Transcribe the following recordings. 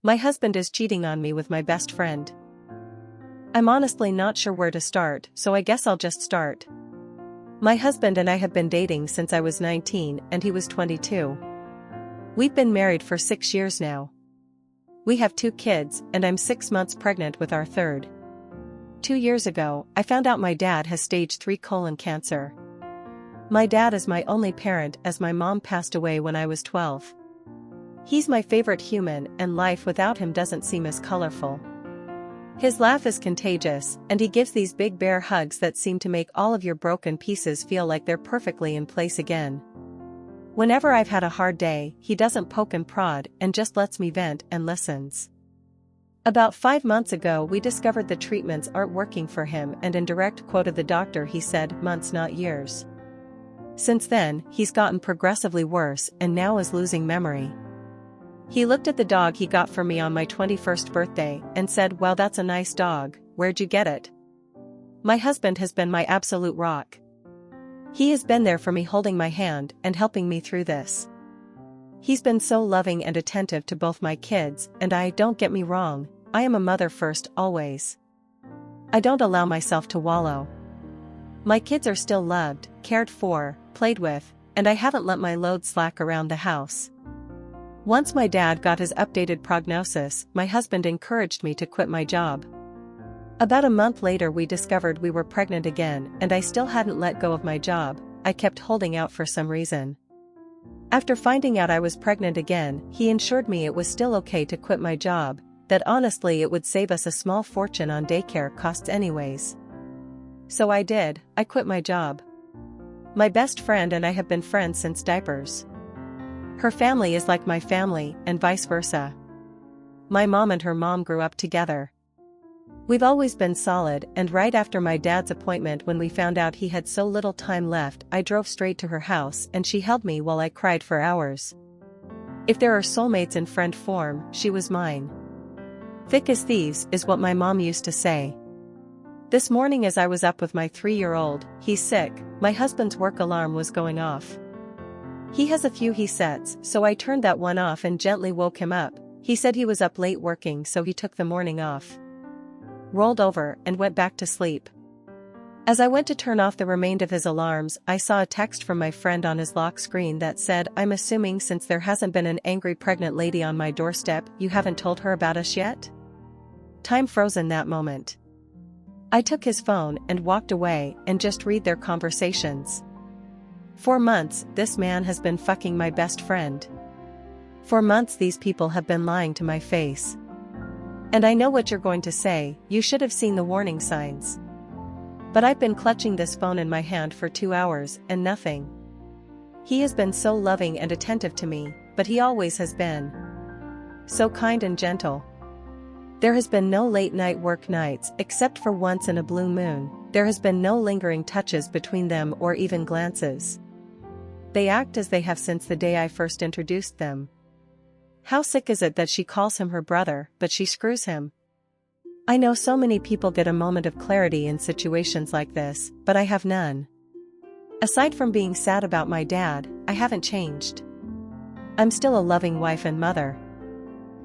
My husband is cheating on me with my best friend. I'm honestly not sure where to start, so I guess I'll just start. My husband and I have been dating since I was 19 and he was 22. We've been married for 6 years now. We have 2 kids, and I'm 6 months pregnant with our third. 2 years ago, I found out my dad has stage 3 colon cancer. My dad is my only parent as my mom passed away when I was 12. He's my favorite human, and life without him doesn't seem as colorful. His laugh is contagious, and he gives these big bear hugs that seem to make all of your broken pieces feel like they're perfectly in place again. Whenever I've had a hard day, he doesn't poke and prod and just lets me vent and listens. About 5 months ago we discovered the treatments aren't working for him, and in direct quote of the doctor he said, "Months not years." Since then, he's gotten progressively worse and now is losing memory. He looked at the dog he got for me on my 21st birthday and said, "Wow, that's a nice dog, where'd you get it?" My husband has been my absolute rock. He has been there for me, holding my hand and helping me through this. He's been so loving and attentive to both my kids, and don't get me wrong, I am a mother first, always. I don't allow myself to wallow. My kids are still loved, cared for, played with, and I haven't let my load slack around the house. Once my dad got his updated prognosis, my husband encouraged me to quit my job. About a month later we discovered we were pregnant again, and I still hadn't let go of my job. I kept holding out for some reason. After finding out I was pregnant again, he assured me it was still okay to quit my job, that honestly it would save us a small fortune on daycare costs anyways. So I did. I quit my job. My best friend and I have been friends since diapers. Her family is like my family, and vice versa. My mom and her mom grew up together. We've always been solid, and right after my dad's appointment, when we found out he had so little time left, I drove straight to her house and she held me while I cried for hours. If there are soulmates in friend form, she was mine. Thick as thieves is what my mom used to say. This morning as I was up with my 3-year-old, he's sick, my husband's work alarm was going off. He has a few he sets, so I turned that one off and gently woke him up. He said he was up late working, so he took the morning off. Rolled over and went back to sleep. As I went to turn off the remainder of his alarms, I saw a text from my friend on his lock screen that said, "I'm assuming since there hasn't been an angry pregnant lady on my doorstep, you haven't told her about us yet?" Time froze in that moment. I took his phone and walked away and just read their conversations. 4 months, this man has been fucking my best friend. 4 months these people have been lying to my face. And I know what you're going to say, you should have seen the warning signs. But I've been clutching this phone in my hand for 2 hours, and nothing. He has been so loving and attentive to me, but he always has been. So kind and gentle. There has been no late night work nights, except for once in a blue moon. There has been no lingering touches between them or even glances. They act as they have since the day I first introduced them. How sick is it that she calls him her brother, but she screws him? I know so many people get a moment of clarity in situations like this, but I have none. Aside from being sad about my dad, I haven't changed. I'm still a loving wife and mother.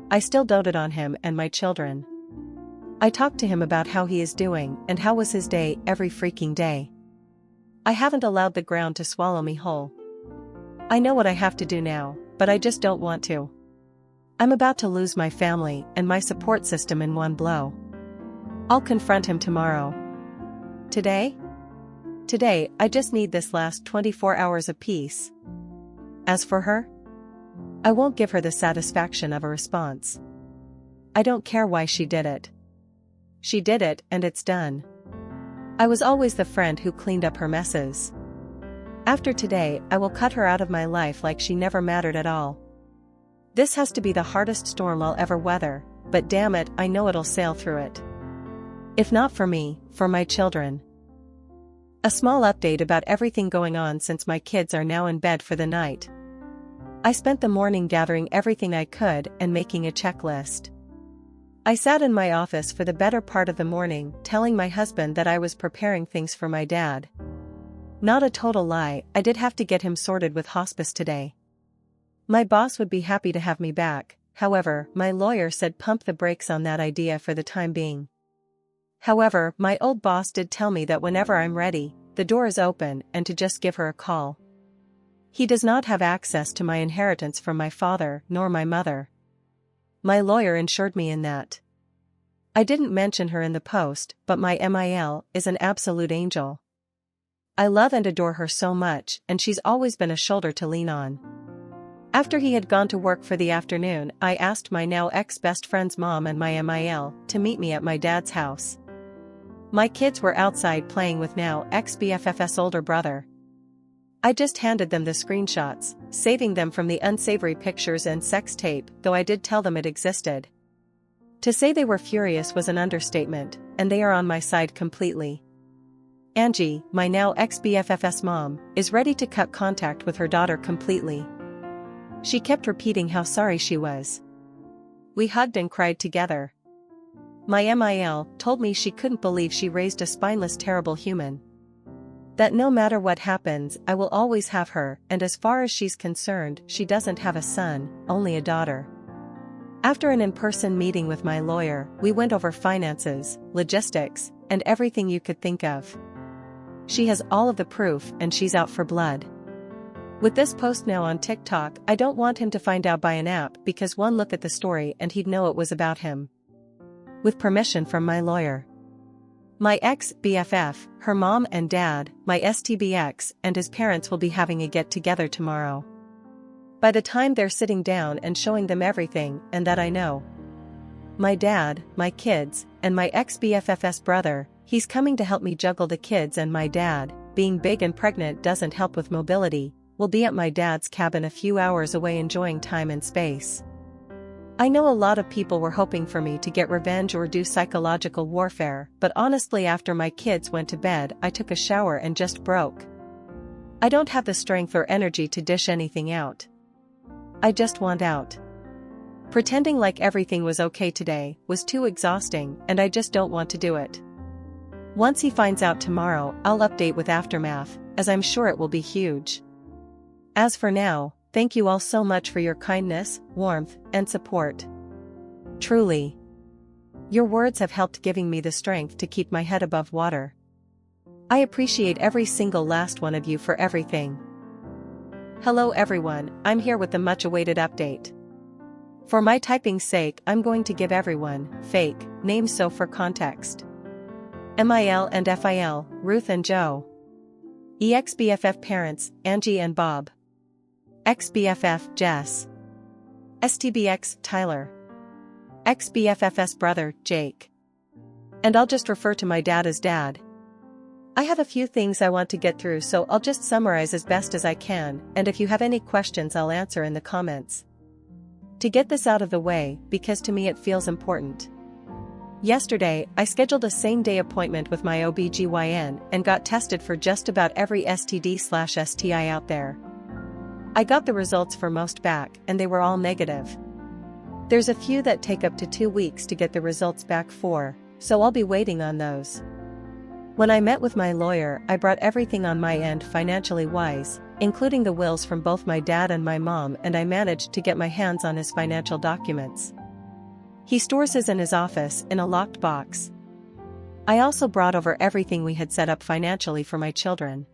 I still doted on him and my children. I talk to him about how he is doing and how was his day every freaking day. I haven't allowed the ground to swallow me whole. I know what I have to do now, but I just don't want to. I'm about to lose my family and my support system in one blow. I'll confront him tomorrow. Today? Today, I just need this last 24 hours of peace. As for her, I won't give her the satisfaction of a response. I don't care why she did it. She did it, and it's done. I was always the friend who cleaned up her messes. After today, I will cut her out of my life like she never mattered at all. This has to be the hardest storm I'll ever weather, but damn it, I know it'll sail through it. If not for me, for my children. A small update about everything going on since my kids are now in bed for the night. I spent the morning gathering everything I could and making a checklist. I sat in my office for the better part of the morning, telling my husband that I was preparing things for my dad. Not a total lie, I did have to get him sorted with hospice today. My boss would be happy to have me back, however, my lawyer said pump the brakes on that idea for the time being. However, my old boss did tell me that whenever I'm ready, the door is open and to just give her a call. He does not have access to my inheritance from my father nor my mother. My lawyer assured me in that. I didn't mention her in the post, but my MIL is an absolute angel. I love and adore her so much, and she's always been a shoulder to lean on. After he had gone to work for the afternoon, I asked my now ex-best friend's mom and my MIL to meet me at my dad's house. My kids were outside playing with now ex-BFF's older brother. I just handed them the screenshots, saving them from the unsavory pictures and sex tape, though I did tell them it existed. To say they were furious was an understatement, and they are on my side completely. Angie, my now ex-BFF's mom, is ready to cut contact with her daughter completely. She kept repeating how sorry she was. We hugged and cried together. My MIL told me she couldn't believe she raised a spineless terrible human. That no matter what happens, I will always have her, and as far as she's concerned, she doesn't have a son, only a daughter. After an in-person meeting with my lawyer, we went over finances, logistics, and everything you could think of. She has all of the proof and she's out for blood. With this post now on TikTok, I don't want him to find out by an app because one look at the story and he'd know it was about him. With permission from my lawyer. My ex-BFF, her mom and dad, my STBX, and his parents will be having a get-together tomorrow. By the time they're sitting down and showing them everything, and that I know. My dad, my kids, and my ex-BFF's brother, he's coming to help me juggle the kids, and my dad, being big and pregnant doesn't help with mobility, will be at my dad's cabin a few hours away enjoying time and space. I know a lot of people were hoping for me to get revenge or do psychological warfare, but honestly after my kids went to bed I took a shower and just broke. I don't have the strength or energy to dish anything out. I just want out. Pretending like everything was okay today was too exhausting and I just don't want to do it. Once he finds out tomorrow, I'll update with aftermath, as I'm sure it will be huge. As for now, thank you all so much for your kindness, warmth, and support. Truly. Your words have helped giving me the strength to keep my head above water. I appreciate every single last one of you for everything. Hello everyone, I'm here with the much-awaited update. For my typing's sake, I'm going to give everyone fake names so for context. MIL and FIL, Ruth and Joe. EX-BFF parents, Angie and Bob. Ex-BFF, Jess. STBX, Tyler. Ex-BFF's brother, Jake. And I'll just refer to my dad as Dad. I have a few things I want to get through, so I'll just summarize as best as I can, and if you have any questions I'll answer in the comments. To get this out of the way, because to me it feels important. Yesterday, I scheduled a same-day appointment with my OBGYN and got tested for just about every STD/STI out there. I got the results for most back, and they were all negative. There's a few that take up to 2 weeks to get the results back for, so I'll be waiting on those. When I met with my lawyer, I brought everything on my end financially wise, including the wills from both my dad and my mom, and I managed to get my hands on his financial documents. He stores his in his office in a locked box. I also brought over everything we had set up financially for my children.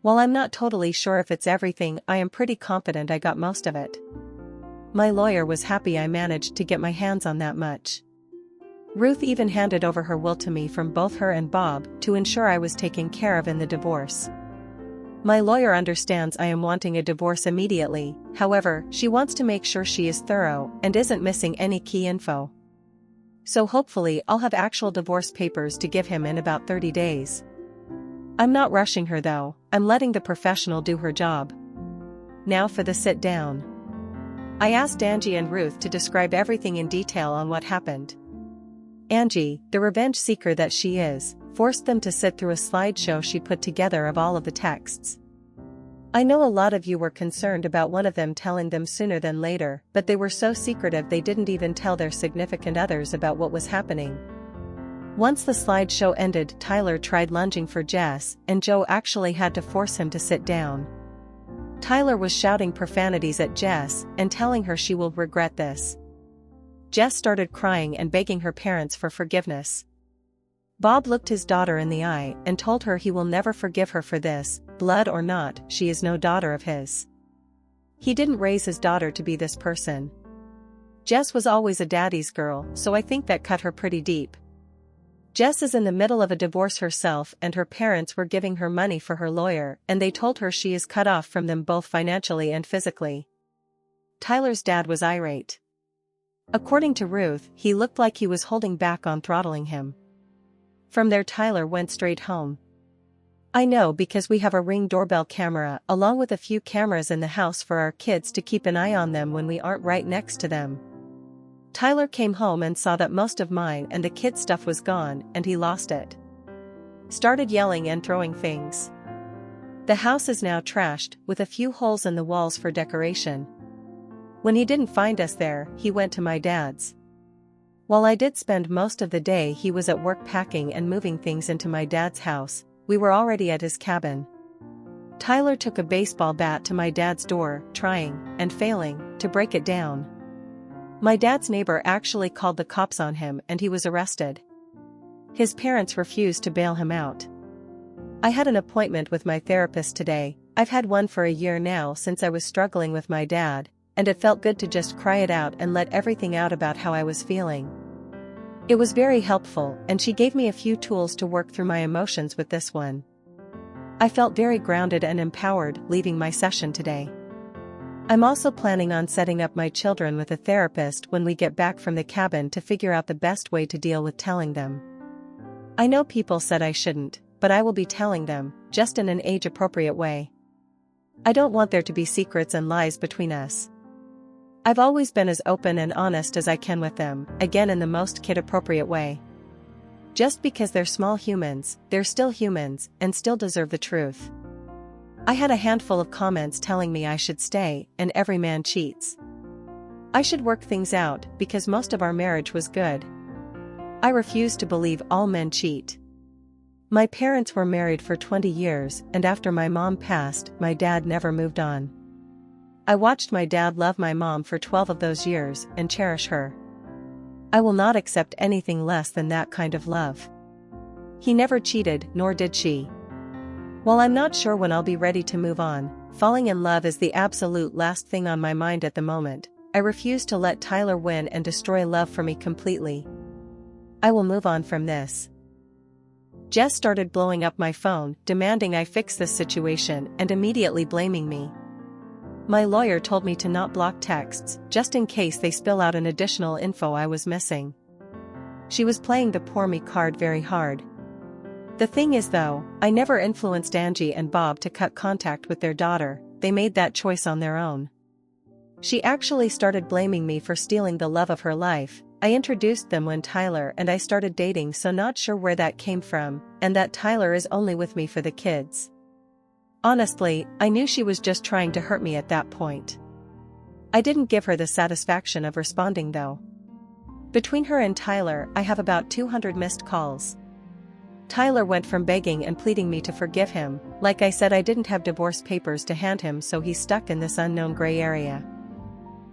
While I'm not totally sure if it's everything, I am pretty confident I got most of it. My lawyer was happy I managed to get my hands on that much. Ruth even handed over her will to me from both her and Bob to ensure I was taken care of in the divorce. My lawyer understands I am wanting a divorce immediately, however, she wants to make sure she is thorough and isn't missing any key info. So hopefully I'll have actual divorce papers to give him in about 30 days. I'm not rushing her though, I'm letting the professional do her job. Now for the sit down. I asked Angie and Ruth to describe everything in detail on what happened. Angie, the revenge seeker that she is, forced them to sit through a slideshow she put together of all of the texts. I know a lot of you were concerned about one of them telling them sooner than later, but they were so secretive they didn't even tell their significant others about what was happening. Once the slideshow ended, Tyler tried lunging for Jess, and Joe actually had to force him to sit down. Tyler was shouting profanities at Jess and telling her she will regret this. Jess started crying and begging her parents for forgiveness. Bob looked his daughter in the eye and told her he will never forgive her for this, blood or not, she is no daughter of his. He didn't raise his daughter to be this person. Jess was always a daddy's girl, so I think that cut her pretty deep. Jess is in the middle of a divorce herself and her parents were giving her money for her lawyer and they told her she is cut off from them both financially and physically. Tyler's dad was irate. According to Ruth, he looked like he was holding back on throttling him. From there Tyler went straight home. I know because we have a Ring doorbell camera along with a few cameras in the house for our kids to keep an eye on them when we aren't right next to them. Tyler came home and saw that most of mine and the kids' stuff was gone and he lost it. Started yelling and throwing things. The house is now trashed with a few holes in the walls for decoration. When he didn't find us there, he went to my dad's. While I did spend most of the day he was at work packing and moving things into my dad's house, we were already at his cabin. Tyler took a baseball bat to my dad's door, trying, and failing, to break it down. My dad's neighbor actually called the cops on him and he was arrested. His parents refused to bail him out. I had an appointment with my therapist today. I've had one for a year now since I was struggling with my dad, and it felt good to just cry it out and let everything out about how I was feeling. It was very helpful and she gave me a few tools to work through my emotions with this one. I felt very grounded and empowered leaving my session today. I'm also planning on setting up my children with a therapist when we get back from the cabin to figure out the best way to deal with telling them. I know people said I shouldn't, but I will be telling them, just in an age-appropriate way. I don't want there to be secrets and lies between us. I've always been as open and honest as I can with them, again in the most kid-appropriate way. Just because they're small humans, they're still humans, and still deserve the truth. I had a handful of comments telling me I should stay, and every man cheats. I should work things out, because most of our marriage was good. I refuse to believe all men cheat. My parents were married for 20 years, and after my mom passed, my dad never moved on. I watched my dad love my mom for 12 of those years, and cherish her. I will not accept anything less than that kind of love. He never cheated, nor did she. While I'm not sure when I'll be ready to move on, falling in love is the absolute last thing on my mind at the moment. I refuse to let Tyler win and destroy love for me completely. I will move on from this. Jess started blowing up my phone, demanding I fix this situation and immediately blaming me. My lawyer told me to not block texts, just in case they spill out an additional info I was missing. She was playing the poor me card very hard. The thing is though, I never influenced Angie and Bob to cut contact with their daughter, they made that choice on their own. She actually started blaming me for stealing the love of her life. I introduced them when Tyler and I started dating, so not sure where that came from, and that Tyler is only with me for the kids. Honestly, I knew she was just trying to hurt me at that point. I didn't give her the satisfaction of responding though. Between her and Tyler, I have about 200 missed calls. Tyler went from begging and pleading me to forgive him. Like I said, I didn't have divorce papers to hand him, so he's stuck in this unknown gray area.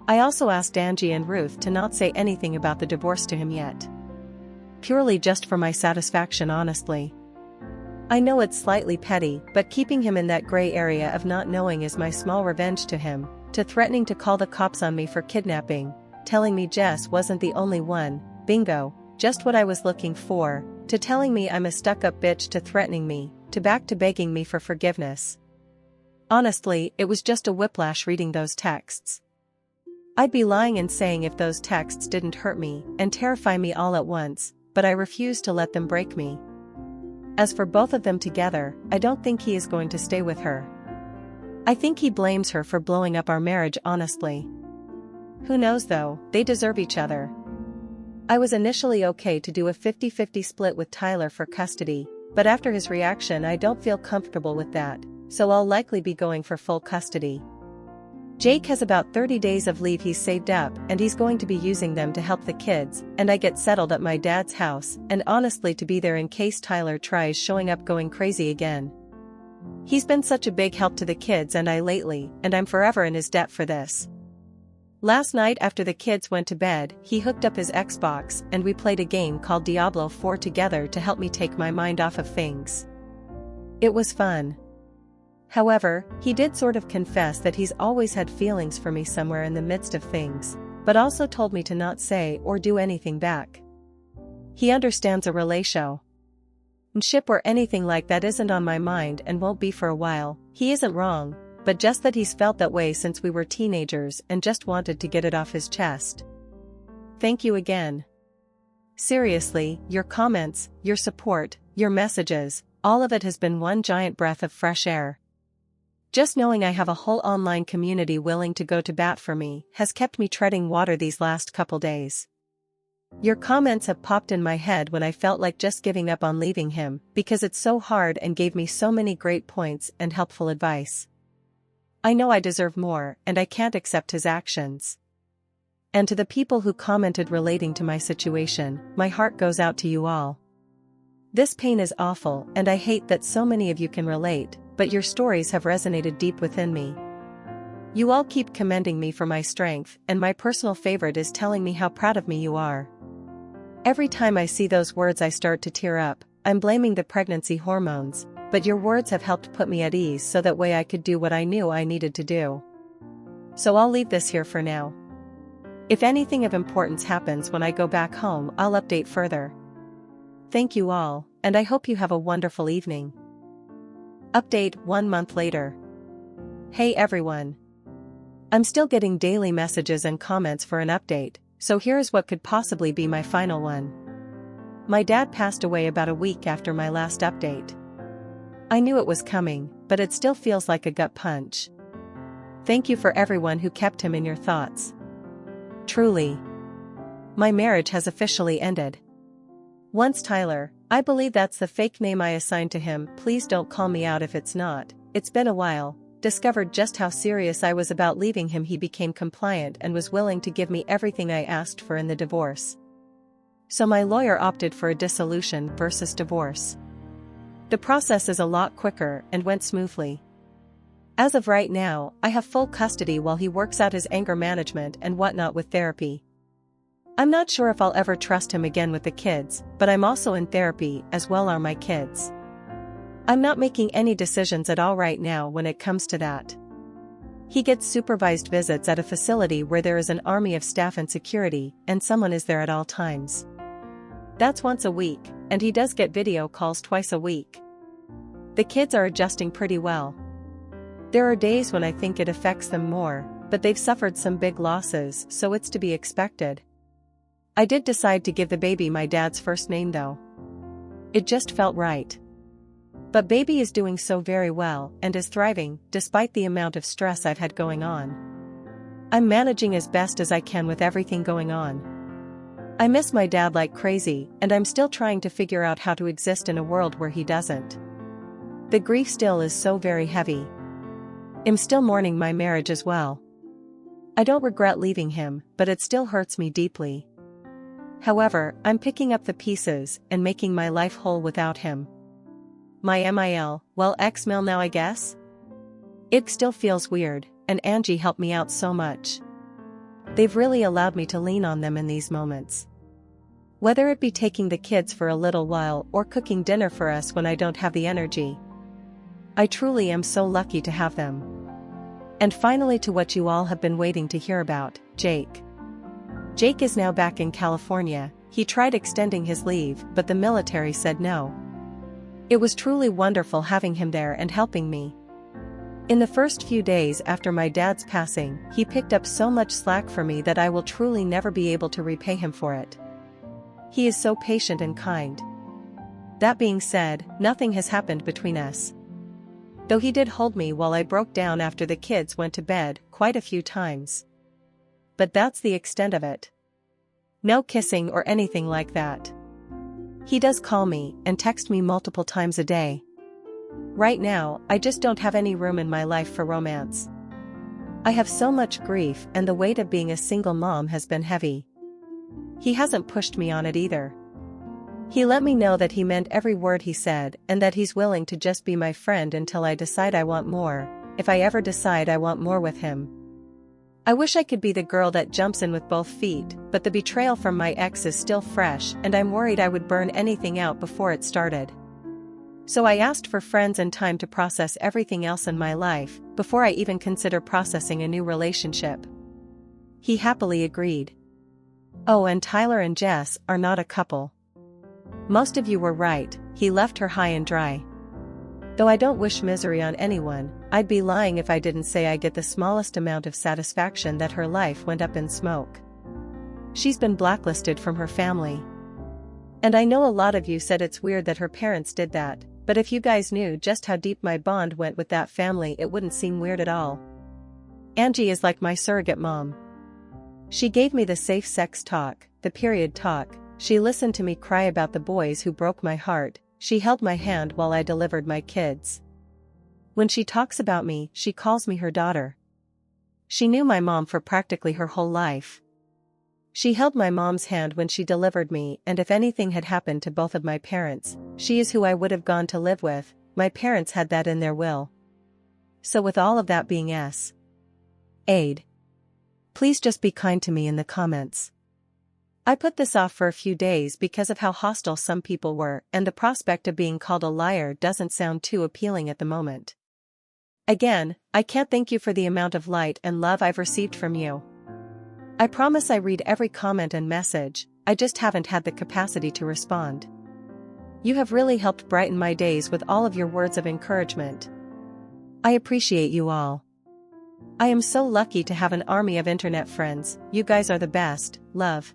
I also asked Angie and Ruth to not say anything about the divorce to him yet. Purely just for my satisfaction, honestly. I know it's slightly petty, but keeping him in that gray area of not knowing is my small revenge to him, to threatening to call the cops on me for kidnapping, telling me Jess wasn't the only one, bingo, just what I was looking for, to telling me I'm a stuck-up bitch, to threatening me, to back to begging me for forgiveness. Honestly, it was just a whiplash reading those texts. I'd be lying in saying if those texts didn't hurt me and terrify me all at once, but I refuse to let them break me. As for both of them together, I don't think he is going to stay with her. I think he blames her for blowing up our marriage, honestly. Who knows though, they deserve each other. I was initially okay to do a 50-50 split with Tyler for custody, but after his reaction I don't feel comfortable with that, so I'll likely be going for full custody. Jake has about 30 days of leave he's saved up, and he's going to be using them to help the kids, and I get settled at my dad's house, and honestly to be there in case Tyler tries showing up going crazy again. He's been such a big help to the kids and I lately, and I'm forever in his debt for this. Last night after the kids went to bed, he hooked up his Xbox and we played a game called Diablo 4 together to help me take my mind off of things. It was fun. However, he did sort of confess that he's always had feelings for me somewhere in the midst of things, but also told me to not say or do anything back. He understands a relationship or anything like that isn't on my mind and won't be for a while. He isn't wrong, but just that he's felt that way since we were teenagers and just wanted to get it off his chest. Thank you again. Seriously, your comments, your support, your messages, all of it has been one giant breath of fresh air. Just knowing I have a whole online community willing to go to bat for me has kept me treading water these last couple days. Your comments have popped in my head when I felt like just giving up on leaving him because it's so hard and gave me so many great points and helpful advice. I know I deserve more and I can't accept his actions. And to the people who commented relating to my situation, my heart goes out to you all. This pain is awful and I hate that so many of you can relate, but your stories have resonated deep within me. You all keep commending me for my strength, and my personal favorite is telling me how proud of me you are. Every time I see those words I start to tear up. I'm blaming the pregnancy hormones, but your words have helped put me at ease so that way I could do what I knew I needed to do. So I'll leave this here for now. If anything of importance happens when I go back home, I'll update further. Thank you all, and I hope you have a wonderful evening. Update 1 month later. Hey everyone. I'm still getting daily messages and comments for an update, so here's what could possibly be my final one. My dad passed away about a week after my last update. I knew it was coming, but it still feels like a gut punch. Thank you for everyone who kept him in your thoughts. Truly. My marriage has officially ended. Once Tyler, I believe that's the fake name I assigned to him, please don't call me out if it's not, it's been a while, discovered just how serious I was about leaving him, he became compliant and was willing to give me everything I asked for in the divorce. So my lawyer opted for a dissolution versus divorce. The process is a lot quicker and went smoothly. As of right now, I have full custody while he works out his anger management and whatnot with therapy. I'm not sure if I'll ever trust him again with the kids, but I'm also in therapy as well are my kids. I'm not making any decisions at all right now when it comes to that. He gets supervised visits at a facility where there is an army of staff and security, and someone is there at all times. That's once a week, and he does get video calls twice a week. The kids are adjusting pretty well. There are days when I think it affects them more, but they've suffered some big losses, so it's to be expected. I did decide to give the baby my dad's first name though. It just felt right. But baby is doing so very well and is thriving, despite the amount of stress I've had going on. I'm managing as best as I can with everything going on. I miss my dad like crazy, and I'm still trying to figure out how to exist in a world where he doesn't. The grief still is so very heavy. I'm still mourning my marriage as well. I don't regret leaving him, but it still hurts me deeply. However, I'm picking up the pieces and making my life whole without him. My MIL, well, ex-mil now I guess? It still feels weird, and Angie helped me out so much. They've really allowed me to lean on them in these moments. Whether it be taking the kids for a little while or cooking dinner for us when I don't have the energy. I truly am so lucky to have them. And finally, to what you all have been waiting to hear about, Jake. Jake is now back in California. He tried extending his leave, but the military said no. It was truly wonderful having him there and helping me. In the first few days after my dad's passing, he picked up so much slack for me that I will truly never be able to repay him for it. He is so patient and kind. That being said, nothing has happened between us. Though he did hold me while I broke down after the kids went to bed quite a few times. But that's the extent of it. No kissing or anything like that. He does call me and text me multiple times a day. Right now, I just don't have any room in my life for romance. I have so much grief, and the weight of being a single mom has been heavy. He hasn't pushed me on it either. He let me know that he meant every word he said and that he's willing to just be my friend until I decide I want more, if I ever decide I want more with him. I wish I could be the girl that jumps in with both feet, but the betrayal from my ex is still fresh and I'm worried I would burn anything out before it started. So I asked for friends and time to process everything else in my life, before I even consider processing a new relationship. He happily agreed. Oh, and Tyler and Jess are not a couple. Most of you were right, he left her high and dry. Though I don't wish misery on anyone, I'd be lying if I didn't say I get the smallest amount of satisfaction that her life went up in smoke. She's been blacklisted from her family. And I know a lot of you said it's weird that her parents did that, but if you guys knew just how deep my bond went with that family, it wouldn't seem weird at all. Angie is like my surrogate mom. She gave me the safe sex talk, the period talk, she listened to me cry about the boys who broke my heart, she held my hand while I delivered my kids. When she talks about me, she calls me her daughter. She knew my mom for practically her whole life. She held my mom's hand when she delivered me, and if anything had happened to both of my parents, she is who I would have gone to live with. My parents had that in their will. So with all of that being said, please just be kind to me in the comments. I put this off for a few days because of how hostile some people were, and the prospect of being called a liar doesn't sound too appealing at the moment. Again, I can't thank you for the amount of light and love I've received from you. I promise I read every comment and message, I just haven't had the capacity to respond. You have really helped brighten my days with all of your words of encouragement. I appreciate you all. I am so lucky to have an army of internet friends, you guys are the best, love.